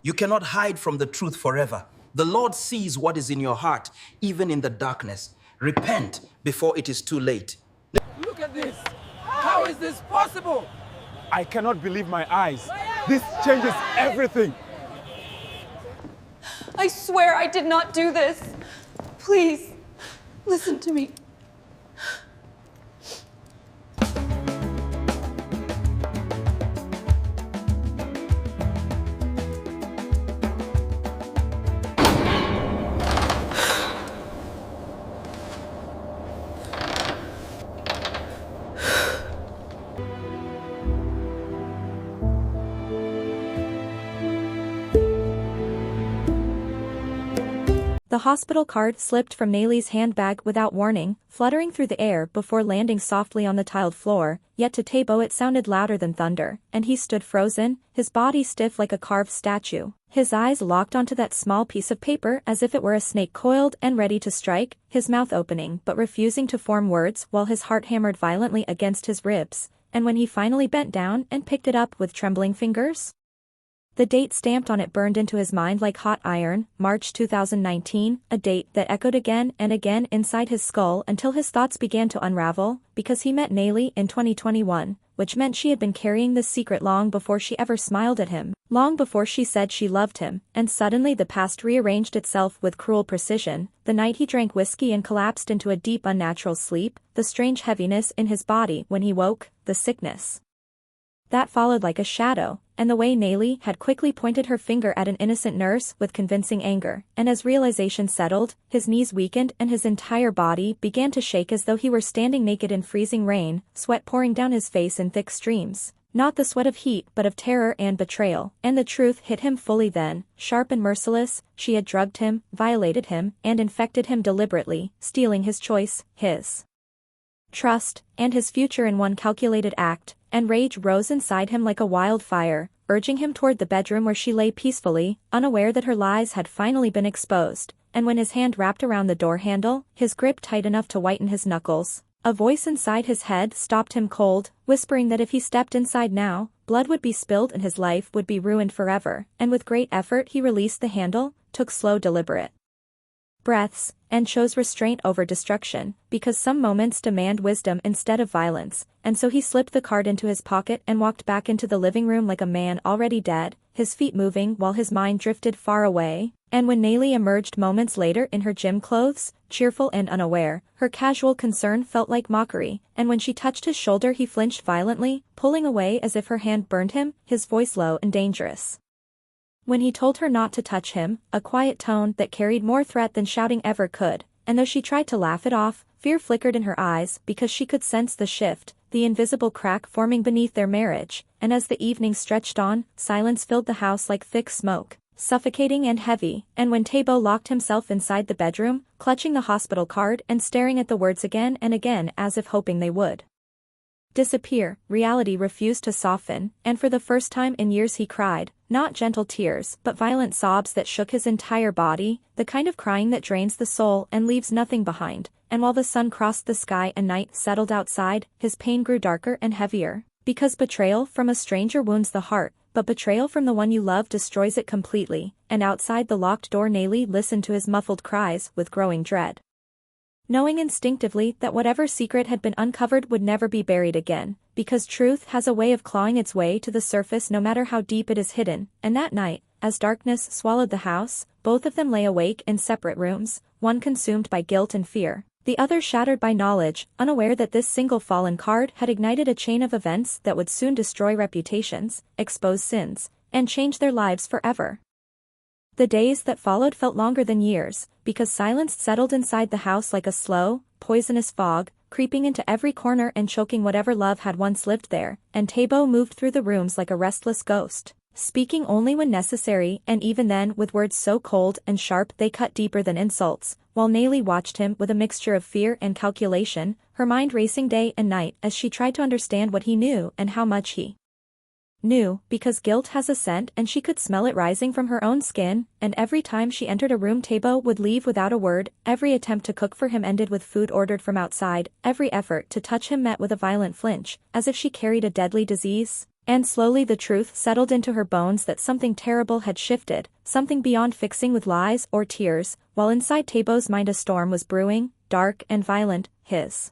You cannot hide from the truth forever. The Lord sees what is in your heart, even in the darkness. Repent before it is too late. Look at this. How is this possible? I cannot believe my eyes. This changes everything. I swear I did not do this. Please, listen to me. The hospital card slipped from Nayli's handbag without warning, fluttering through the air before landing softly on the tiled floor, yet to Tabo it sounded louder than thunder, and he stood frozen, his body stiff like a carved statue, his eyes locked onto that small piece of paper as if it were a snake coiled and ready to strike, his mouth opening but refusing to form words while his heart hammered violently against his ribs, and when he finally bent down and picked it up with trembling fingers, the date stamped on it burned into his mind like hot iron, March 2019, a date that echoed again and again inside his skull until his thoughts began to unravel, because he met Nayli in 2021, which meant she had been carrying this secret long before she ever smiled at him, long before she said she loved him, and suddenly the past rearranged itself with cruel precision, the night he drank whiskey and collapsed into a deep unnatural sleep, the strange heaviness in his body when he woke, the sickness that followed like a shadow, and the way Nayli had quickly pointed her finger at an innocent nurse with convincing anger, and as realization settled, his knees weakened and his entire body began to shake as though he were standing naked in freezing rain, sweat pouring down his face in thick streams, not the sweat of heat but of terror and betrayal, and the truth hit him fully then, sharp and merciless, she had drugged him, violated him, and infected him deliberately, stealing his choice, his trust, and his future in one calculated act, and rage rose inside him like a wildfire, urging him toward the bedroom where she lay peacefully, unaware that her lies had finally been exposed, and when his hand wrapped around the door handle, his grip tight enough to whiten his knuckles, a voice inside his head stopped him cold, whispering that if he stepped inside now, blood would be spilled and his life would be ruined forever, and with great effort he released the handle, took slow deliberate breaths, and chose restraint over destruction, because some moments demand wisdom instead of violence, and so he slipped the card into his pocket and walked back into the living room like a man already dead, his feet moving while his mind drifted far away, and when Nayli emerged moments later in her gym clothes, cheerful and unaware, her casual concern felt like mockery, and when she touched his shoulder he flinched violently, pulling away as if her hand burned him, his voice low and dangerous. When he told her not to touch him, a quiet tone that carried more threat than shouting ever could, and though she tried to laugh it off, fear flickered in her eyes because she could sense the shift, the invisible crack forming beneath their marriage, and as the evening stretched on, silence filled the house like thick smoke, suffocating and heavy, and when Tabo locked himself inside the bedroom, clutching the hospital card and staring at the words again and again as if hoping they would disappear, reality refused to soften, and for the first time in years he cried, not gentle tears but violent sobs that shook his entire body, the kind of crying that drains the soul and leaves nothing behind, and while the sun crossed the sky and night settled outside, his pain grew darker and heavier, because betrayal from a stranger wounds the heart, but betrayal from the one you love destroys it completely, and outside the locked door Nayli listened to his muffled cries with growing dread, knowing instinctively that whatever secret had been uncovered would never be buried again, because truth has a way of clawing its way to the surface no matter how deep it is hidden, and that night, as darkness swallowed the house, both of them lay awake in separate rooms, one consumed by guilt and fear, the other shattered by knowledge, unaware that this single fallen card had ignited a chain of events that would soon destroy reputations, expose sins, and change their lives forever. The days that followed felt longer than years, because silence settled inside the house like a slow, poisonous fog, creeping into every corner and choking whatever love had once lived there, and Tabo moved through the rooms like a restless ghost, speaking only when necessary and even then with words so cold and sharp they cut deeper than insults, while Nayli watched him with a mixture of fear and calculation, her mind racing day and night as she tried to understand what he knew and how much he knew, because guilt has a scent and she could smell it rising from her own skin, and every time she entered a room Tabo would leave without a word, every attempt to cook for him ended with food ordered from outside, every effort to touch him met with a violent flinch, as if she carried a deadly disease, And slowly the truth settled into her bones that something terrible had shifted, something beyond fixing with lies or tears, while inside Tabo's mind a storm was brewing, dark and violent, his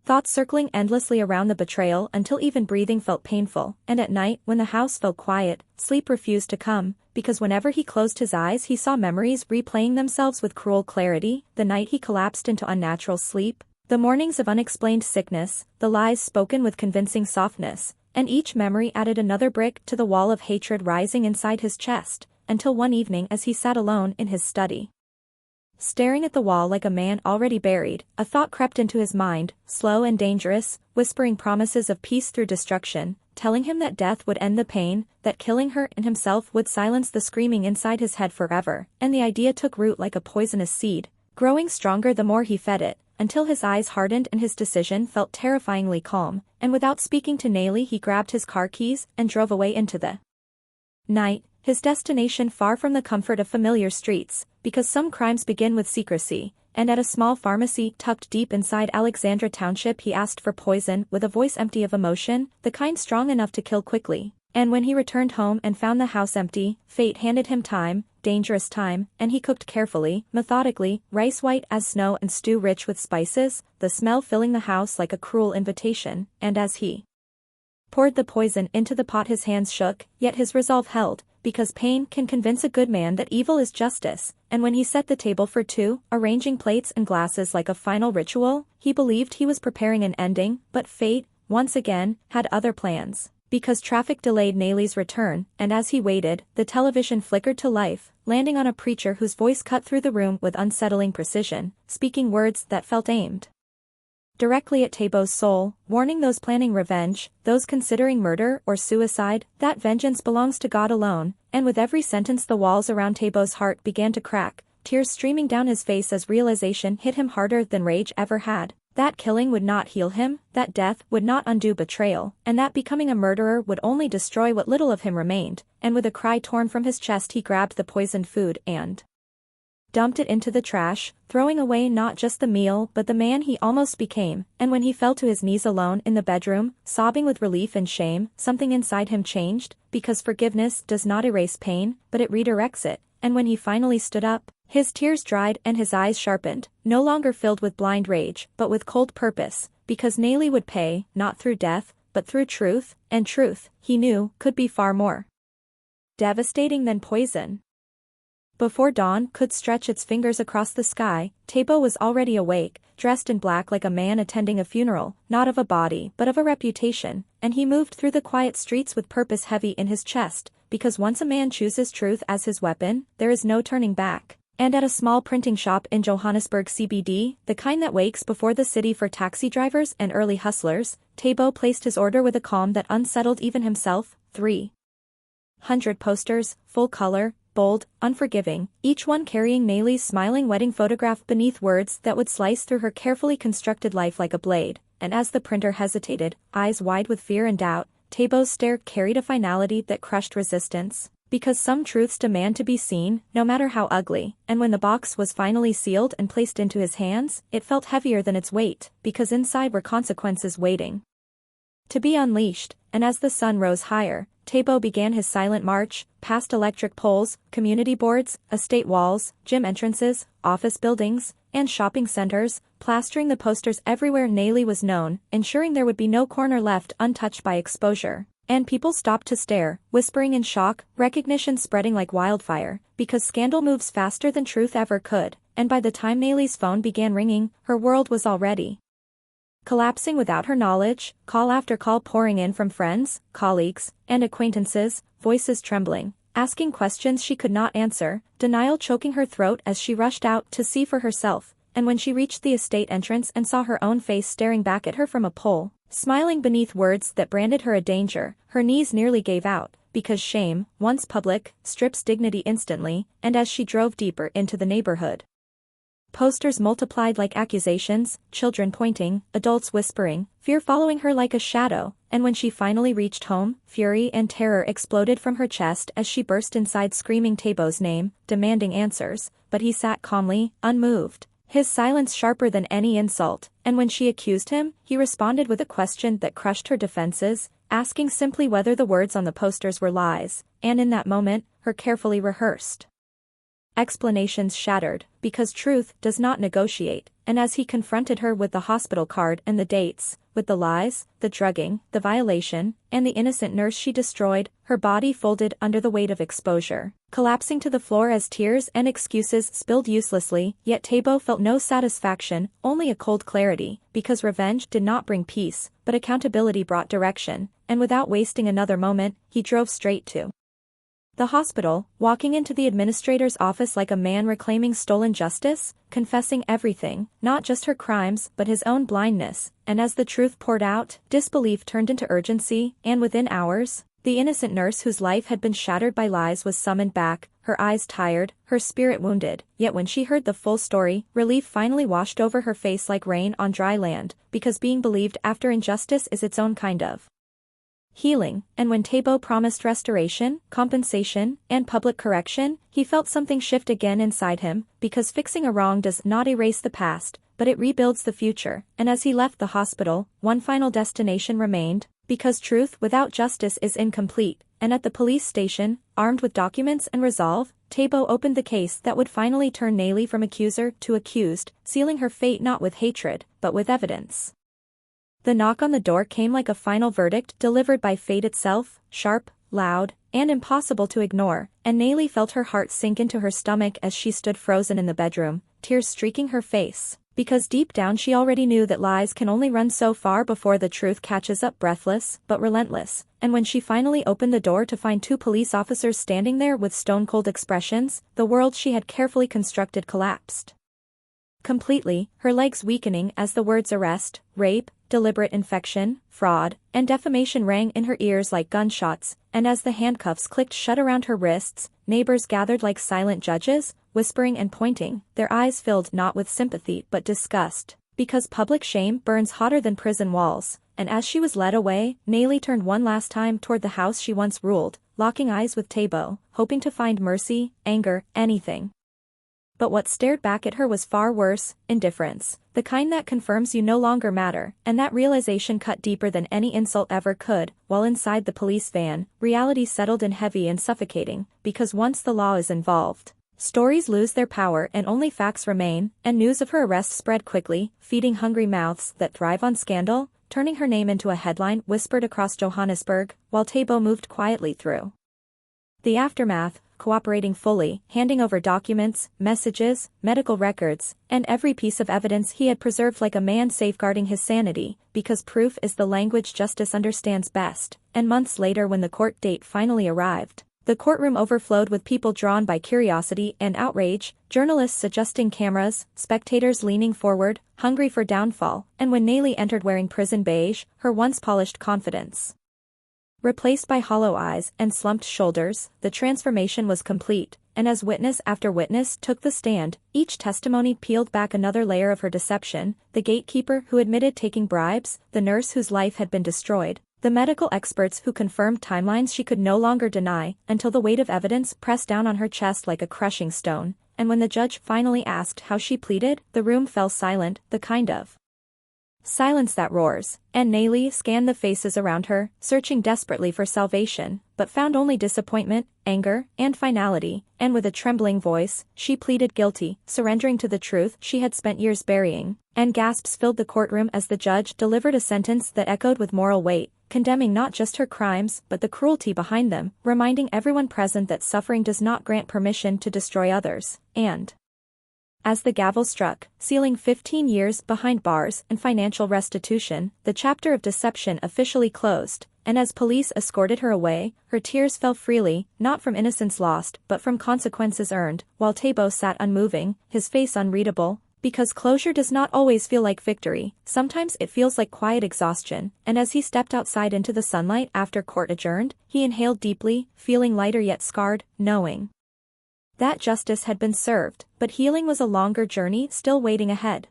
thoughts circling endlessly around the betrayal until even breathing felt painful, and at night, when the house felt quiet, sleep refused to come, because whenever he closed his eyes he saw memories replaying themselves with cruel clarity, the night he collapsed into unnatural sleep, the mornings of unexplained sickness, the lies spoken with convincing softness, and each memory added another brick to the wall of hatred rising inside his chest, until one evening as he sat alone in his study, staring at the wall like a man already buried, a thought crept into his mind, slow and dangerous, whispering promises of peace through destruction, telling him that death would end the pain, that killing her and himself would silence the screaming inside his head forever, and the idea took root like a poisonous seed, growing stronger the more he fed it, until his eyes hardened and his decision felt terrifyingly calm, and without speaking to Nayli he grabbed his car keys and drove away into the night, his destination far from the comfort of familiar streets, because some crimes begin with secrecy, and at a small pharmacy tucked deep inside Alexandra Township he asked for poison with a voice empty of emotion, the kind strong enough to kill quickly. And when he returned home and found the house empty, fate handed him time, dangerous time, and he cooked carefully, methodically, rice white as snow and stew rich with spices, the smell filling the house like a cruel invitation, and as he poured the poison into the pot his hands shook, yet his resolve held, because pain can convince a good man that evil is justice, and when he set the table for two, arranging plates and glasses like a final ritual, he believed he was preparing an ending, but fate, once again, had other plans. Because traffic delayed Nayli's return, and as he waited, the television flickered to life, landing on a preacher whose voice cut through the room with unsettling precision, speaking words that felt aimed directly at Tabo's soul, warning those planning revenge, those considering murder or suicide, that vengeance belongs to God alone, and with every sentence the walls around Tabo's heart began to crack, tears streaming down his face as realization hit him harder than rage ever had. That killing would not heal him, that death would not undo betrayal, and that becoming a murderer would only destroy what little of him remained, and with a cry torn from his chest he grabbed the poisoned food and dumped it into the trash, throwing away not just the meal but the man he almost became, and when he fell to his knees alone in the bedroom, sobbing with relief and shame, something inside him changed, because forgiveness does not erase pain, but it redirects it, and when he finally stood up, his tears dried and his eyes sharpened, no longer filled with blind rage, but with cold purpose, because Nayli would pay, not through death, but through truth, and truth, he knew, could be far more devastating than poison. Before dawn could stretch its fingers across the sky, Tabo was already awake, dressed in black like a man attending a funeral, not of a body but of a reputation, and he moved through the quiet streets with purpose heavy in his chest, because once a man chooses truth as his weapon, there is no turning back. And at a small printing shop in Johannesburg CBD, the kind that wakes before the city for taxi drivers and early hustlers, Tabo placed his order with a calm that unsettled even himself. 300 posters, full color, bold, unforgiving, each one carrying Nayli's smiling wedding photograph beneath words that would slice through her carefully constructed life like a blade, and as the printer hesitated, eyes wide with fear and doubt, Tabo's stare carried a finality that crushed resistance, because some truths demand to be seen, no matter how ugly, and when the box was finally sealed and placed into his hands, it felt heavier than its weight, because inside were consequences waiting to be unleashed, and as the sun rose higher, Tabo began his silent march, past electric poles, community boards, estate walls, gym entrances, office buildings, and shopping centers, plastering the posters everywhere Nayli was known, ensuring there would be no corner left untouched by exposure. And people stopped to stare, whispering in shock, recognition spreading like wildfire, because scandal moves faster than truth ever could, and by the time Nayli's phone began ringing, her world was already collapsing without her knowledge, call after call pouring in from friends, colleagues, and acquaintances, voices trembling, asking questions she could not answer, denial choking her throat as she rushed out to see for herself, and when she reached the estate entrance and saw her own face staring back at her from a pole, smiling beneath words that branded her a danger, her knees nearly gave out, because shame, once public, strips dignity instantly, and as she drove deeper into the neighborhood, posters multiplied like accusations, children pointing, adults whispering, fear following her like a shadow, and when she finally reached home, fury and terror exploded from her chest as she burst inside screaming Tabo's name, demanding answers, but he sat calmly, unmoved, his silence sharper than any insult, and when she accused him, he responded with a question that crushed her defenses, asking simply whether the words on the posters were lies, and in that moment, her carefully rehearsed explanations shattered, because truth does not negotiate, and as he confronted her with the hospital card and the dates, with the lies, the drugging, the violation, and the innocent nurse she destroyed, her body folded under the weight of exposure, collapsing to the floor as tears and excuses spilled uselessly, yet Tabo felt no satisfaction, only a cold clarity, because revenge did not bring peace, but accountability brought direction, and without wasting another moment, he drove straight to the hospital, walking into the administrator's office like a man reclaiming stolen justice, confessing everything, not just her crimes but his own blindness, and as the truth poured out, disbelief turned into urgency, and within hours, the innocent nurse whose life had been shattered by lies was summoned back, her eyes tired, her spirit wounded, yet when she heard the full story, relief finally washed over her face like rain on dry land, because being believed after injustice is its own kind of healing, and when Tabo promised restoration, compensation, and public correction, he felt something shift again inside him, because fixing a wrong does not erase the past, but it rebuilds the future, and as he left the hospital, one final destination remained, because truth without justice is incomplete, and at the police station, armed with documents and resolve, Tabo opened the case that would finally turn Nayli from accuser to accused, sealing her fate not with hatred, but with evidence. The knock on the door came like a final verdict delivered by fate itself, sharp, loud, and impossible to ignore, and Nayli felt her heart sink into her stomach as she stood frozen in the bedroom, tears streaking her face, because deep down she already knew that lies can only run so far before the truth catches up, breathless, but relentless, and when she finally opened the door to find two police officers standing there with stone-cold expressions, the world she had carefully constructed collapsed completely, her legs weakening as the words arrest, rape, deliberate infection, fraud, and defamation rang in her ears like gunshots, and as the handcuffs clicked shut around her wrists, neighbors gathered like silent judges, whispering and pointing, their eyes filled not with sympathy but disgust, because public shame burns hotter than prison walls, and as she was led away, Nayli turned one last time toward the house she once ruled, locking eyes with Tabo, hoping to find mercy, anger, anything. But what stared back at her was far worse, indifference, the kind that confirms you no longer matter, and that realization cut deeper than any insult ever could, while inside the police van, reality settled in heavy and suffocating, because once the law is involved, stories lose their power and only facts remain, and news of her arrest spread quickly, feeding hungry mouths that thrive on scandal, turning her name into a headline whispered across Johannesburg, while Tabo moved quietly through the aftermath, cooperating fully, handing over documents, messages, medical records, and every piece of evidence he had preserved like a man safeguarding his sanity, because proof is the language justice understands best, and months later when the court date finally arrived, the courtroom overflowed with people drawn by curiosity and outrage, journalists adjusting cameras, spectators leaning forward, hungry for downfall, and when Nayli entered wearing prison beige, her once polished confidence replaced by hollow eyes and slumped shoulders, the transformation was complete, and as witness after witness took the stand, each testimony peeled back another layer of her deception, the gatekeeper who admitted taking bribes, the nurse whose life had been destroyed, the medical experts who confirmed timelines she could no longer deny, until the weight of evidence pressed down on her chest like a crushing stone, and when the judge finally asked how she pleaded, the room fell silent, the kind of silence that roars, and Nayli scanned the faces around her, searching desperately for salvation, but found only disappointment, anger, and finality, and with a trembling voice, she pleaded guilty, surrendering to the truth she had spent years burying, and gasps filled the courtroom as the judge delivered a sentence that echoed with moral weight, condemning not just her crimes but the cruelty behind them, reminding everyone present that suffering does not grant permission to destroy others, and as the gavel struck, sealing 15 years behind bars and financial restitution, the chapter of deception officially closed, and as police escorted her away, her tears fell freely, not from innocence lost but from consequences earned, while Tabo sat unmoving, his face unreadable, because closure does not always feel like victory, sometimes it feels like quiet exhaustion, and as he stepped outside into the sunlight after court adjourned, he inhaled deeply, feeling lighter yet scarred, knowing that justice had been served, but healing was a longer journey still waiting ahead.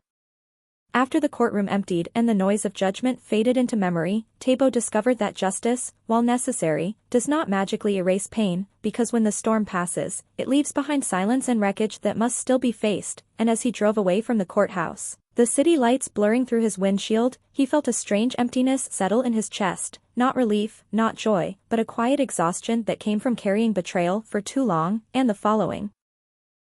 After the courtroom emptied and the noise of judgment faded into memory, Tabo discovered that justice, while necessary, does not magically erase pain, because when the storm passes, it leaves behind silence and wreckage that must still be faced, and as he drove away from the courthouse, the city lights blurring through his windshield, he felt a strange emptiness settle in his chest, not relief, not joy, but a quiet exhaustion that came from carrying betrayal for too long, and the following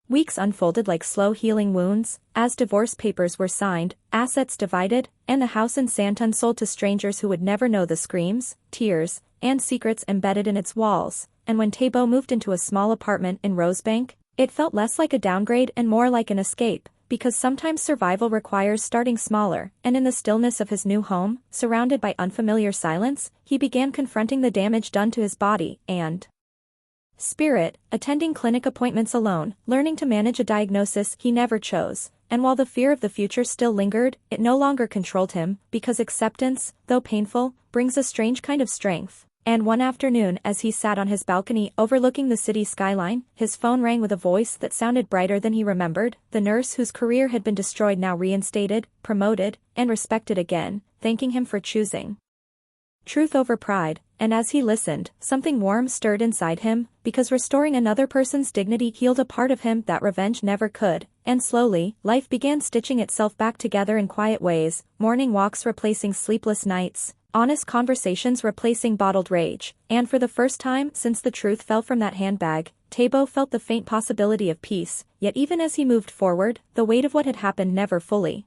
weeks unfolded like slow-healing wounds, as divorce papers were signed, assets divided, and the house in Santon sold to strangers who would never know the screams, tears, and secrets embedded in its walls. And when Tabo moved into a small apartment in Rosebank, it felt less like a downgrade and more like an escape, because sometimes survival requires starting smaller, and in the stillness of his new home, surrounded by unfamiliar silence, he began confronting the damage done to his body and spirit, attending clinic appointments alone, learning to manage a diagnosis he never chose, and while the fear of the future still lingered, it no longer controlled him, because acceptance, though painful, brings a strange kind of strength. And one afternoon as he sat on his balcony overlooking the city skyline, his phone rang with a voice that sounded brighter than he remembered, the nurse whose career had been destroyed now reinstated, promoted, and respected again, thanking him for choosing truth over pride. And as he listened, something warm stirred inside him, because restoring another person's dignity healed a part of him that revenge never could, and slowly, life began stitching itself back together in quiet ways, morning walks replacing sleepless nights, honest conversations replacing bottled rage, and for the first time since the truth fell from that handbag, Tabo felt the faint possibility of peace, yet even as he moved forward, the weight of what had happened never fully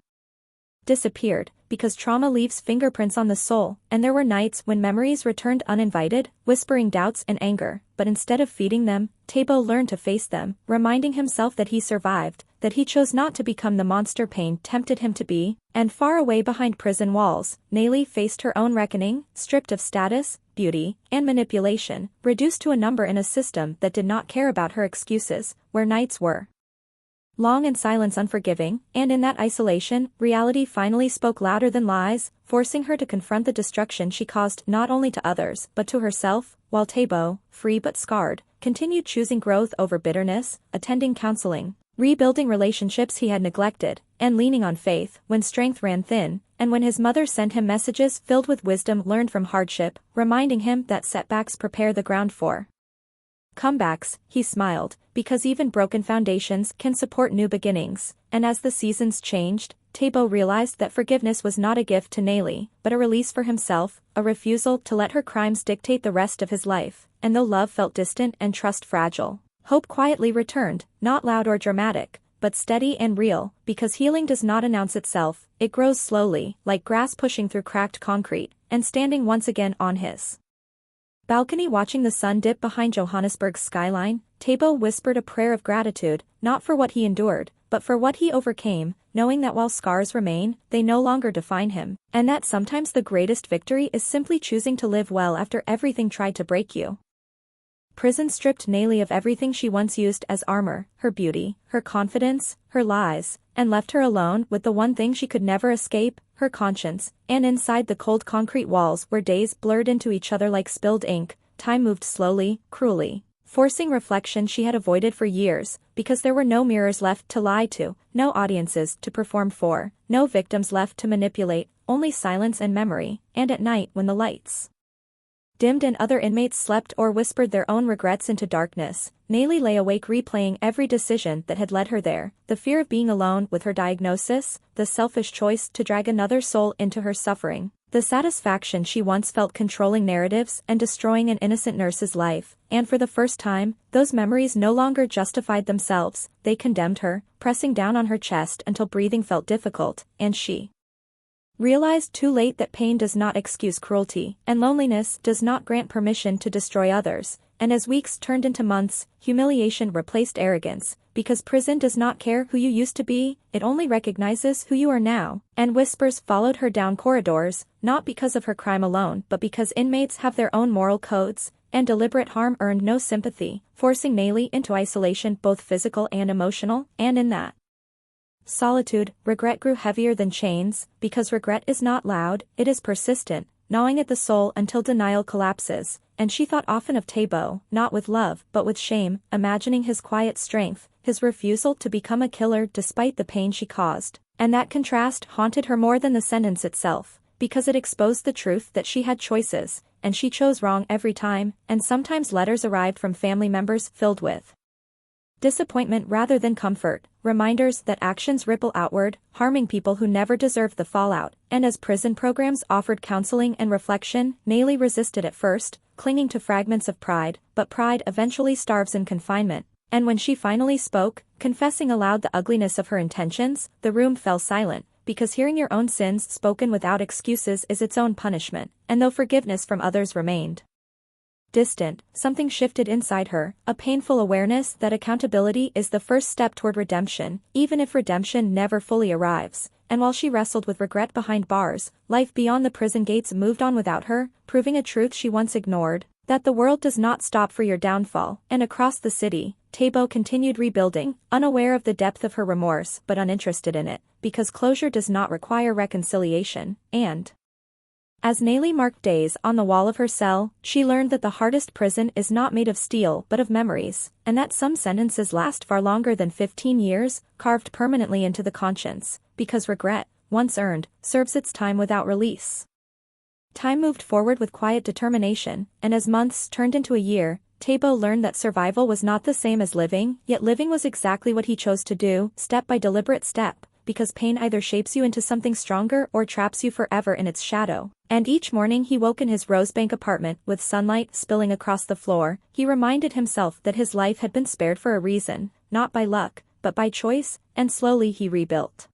disappeared, because trauma leaves fingerprints on the soul, and there were nights when memories returned uninvited, whispering doubts and anger, but instead of feeding them, Tabo learned to face them, reminding himself that he survived, that he chose not to become the monster pain tempted him to be, and far away behind prison walls, Nellie faced her own reckoning, stripped of status, beauty, and manipulation, reduced to a number in a system that did not care about her excuses, where nights were long and silence unforgiving, and in that isolation, reality finally spoke louder than lies, forcing her to confront the destruction she caused not only to others but to herself, while Tabo, free but scarred, continued choosing growth over bitterness, attending counseling, rebuilding relationships he had neglected, and leaning on faith when strength ran thin, and when his mother sent him messages filled with wisdom learned from hardship, reminding him that setbacks prepare the ground for comebacks, he smiled, because even broken foundations can support new beginnings, and as the seasons changed, Tabo realized that forgiveness was not a gift to Nellie, but a release for himself, a refusal to let her crimes dictate the rest of his life, and though love felt distant and trust fragile, hope quietly returned, not loud or dramatic, but steady and real, because healing does not announce itself, it grows slowly, like grass pushing through cracked concrete, and standing once again on his balcony watching the sun dip behind Johannesburg's skyline, Tabo whispered a prayer of gratitude, not for what he endured, but for what he overcame, knowing that while scars remain, they no longer define him, and that sometimes the greatest victory is simply choosing to live well after everything tried to break you. Prison stripped Nellie of everything she once used as armor, her beauty, her confidence, her lies, and left her alone with the one thing she could never escape, her conscience, and inside the cold concrete walls where days blurred into each other like spilled ink, time moved slowly, cruelly, forcing reflection she had avoided for years, because there were no mirrors left to lie to, no audiences to perform for, no victims left to manipulate, only silence and memory, and at night when the lights dimmed and other inmates slept or whispered their own regrets into darkness, Nellie lay awake replaying every decision that had led her there, the fear of being alone with her diagnosis, the selfish choice to drag another soul into her suffering, the satisfaction she once felt controlling narratives and destroying an innocent nurse's life, and for the first time, those memories no longer justified themselves, they condemned her, pressing down on her chest until breathing felt difficult, and she realized too late that pain does not excuse cruelty, and loneliness does not grant permission to destroy others, and as weeks turned into months, humiliation replaced arrogance, because prison does not care who you used to be, it only recognizes who you are now, and whispers followed her down corridors, not because of her crime alone but because inmates have their own moral codes, and deliberate harm earned no sympathy, forcing Nellie into isolation both physical and emotional, and in that solitude, regret grew heavier than chains, because regret is not loud, it is persistent, gnawing at the soul until denial collapses, and she thought often of Tabo, not with love but with shame, imagining his quiet strength, his refusal to become a killer despite the pain she caused, and that contrast haunted her more than the sentence itself, because it exposed the truth that she had choices, and she chose wrong every time, and sometimes letters arrived from family members filled with disappointment rather than comfort, reminders that actions ripple outward, harming people who never deserved the fallout, and as prison programs offered counseling and reflection, Nayli resisted at first, clinging to fragments of pride, but pride eventually starves in confinement. And when she finally spoke, confessing aloud the ugliness of her intentions, the room fell silent, because hearing your own sins spoken without excuses is its own punishment, and though forgiveness from others remained distant, something shifted inside her, a painful awareness that accountability is the first step toward redemption, even if redemption never fully arrives. And while she wrestled with regret behind bars, life beyond the prison gates moved on without her, proving a truth she once ignored, that the world does not stop for your downfall. And across the city, Tabo continued rebuilding, unaware of the depth of her remorse but uninterested in it, because closure does not require reconciliation, and as Nayli marked days on the wall of her cell, she learned that the hardest prison is not made of steel but of memories, and that some sentences last far longer than 15 years, carved permanently into the conscience, because regret, once earned, serves its time without release. Time moved forward with quiet determination, and as months turned into a year, Tabo learned that survival was not the same as living, yet living was exactly what he chose to do, step by deliberate step, because pain either shapes you into something stronger or traps you forever in its shadow. And each morning he woke in his Rosebank apartment with sunlight spilling across the floor, he reminded himself that his life had been spared for a reason, not by luck, but by choice, and slowly he rebuilt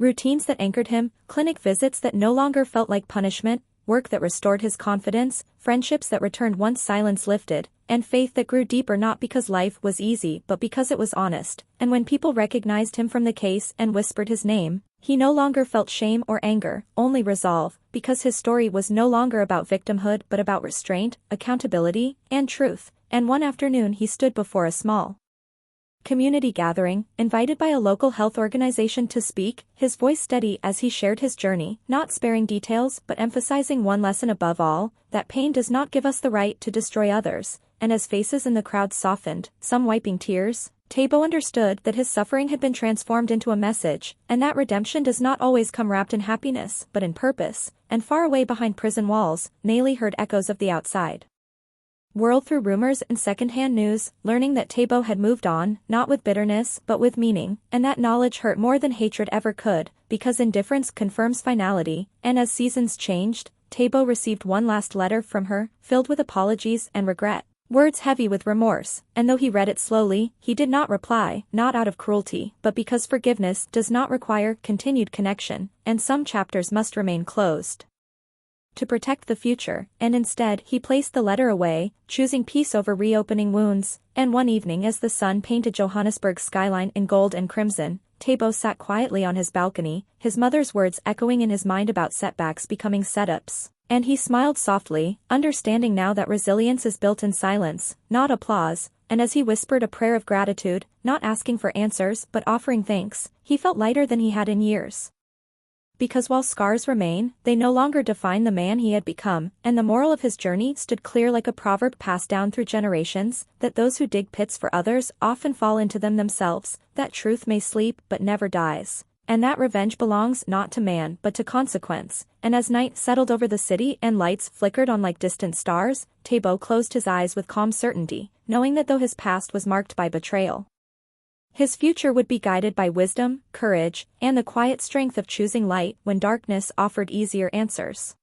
routines that anchored him, clinic visits that no longer felt like punishment, work that restored his confidence, friendships that returned once silence lifted, and faith that grew deeper not because life was easy but because it was honest. And when people recognized him from the case and whispered his name, he no longer felt shame or anger, only resolve, because his story was no longer about victimhood but about restraint, accountability, and truth. And one afternoon he stood before a small community gathering, invited by a local health organization to speak, his voice steady as he shared his journey, not sparing details but emphasizing one lesson above all, that pain does not give us the right to destroy others. And as faces in the crowd softened, some wiping tears, Tabo understood that his suffering had been transformed into a message, and that redemption does not always come wrapped in happiness, but in purpose. And far away behind prison walls, Nayli heard echoes of the outside world through rumors and secondhand news, learning that Tabo had moved on, not with bitterness but with meaning, and that knowledge hurt more than hatred ever could, because indifference confirms finality. And as seasons changed, Tabo received one last letter from her, filled with apologies and regret, words heavy with remorse, and though he read it slowly, he did not reply, not out of cruelty, but because forgiveness does not require continued connection, and some chapters must remain closed to protect the future, and instead he placed the letter away, choosing peace over reopening wounds. And one evening as the sun painted Johannesburg's skyline in gold and crimson, Tabo sat quietly on his balcony, his mother's words echoing in his mind about setbacks becoming setups. And he smiled softly, understanding now that resilience is built in silence, not applause. And as he whispered a prayer of gratitude, not asking for answers but offering thanks, he felt lighter than he had in years. Because while scars remain, they no longer define the man he had become, and the moral of his journey stood clear like a proverb passed down through generations, that those who dig pits for others often fall into them themselves, that truth may sleep but never dies, and that revenge belongs not to man but to consequence. And as night settled over the city and lights flickered on like distant stars, Tabo closed his eyes with calm certainty, knowing that though his past was marked by betrayal, his future would be guided by wisdom, courage, and the quiet strength of choosing light when darkness offered easier answers.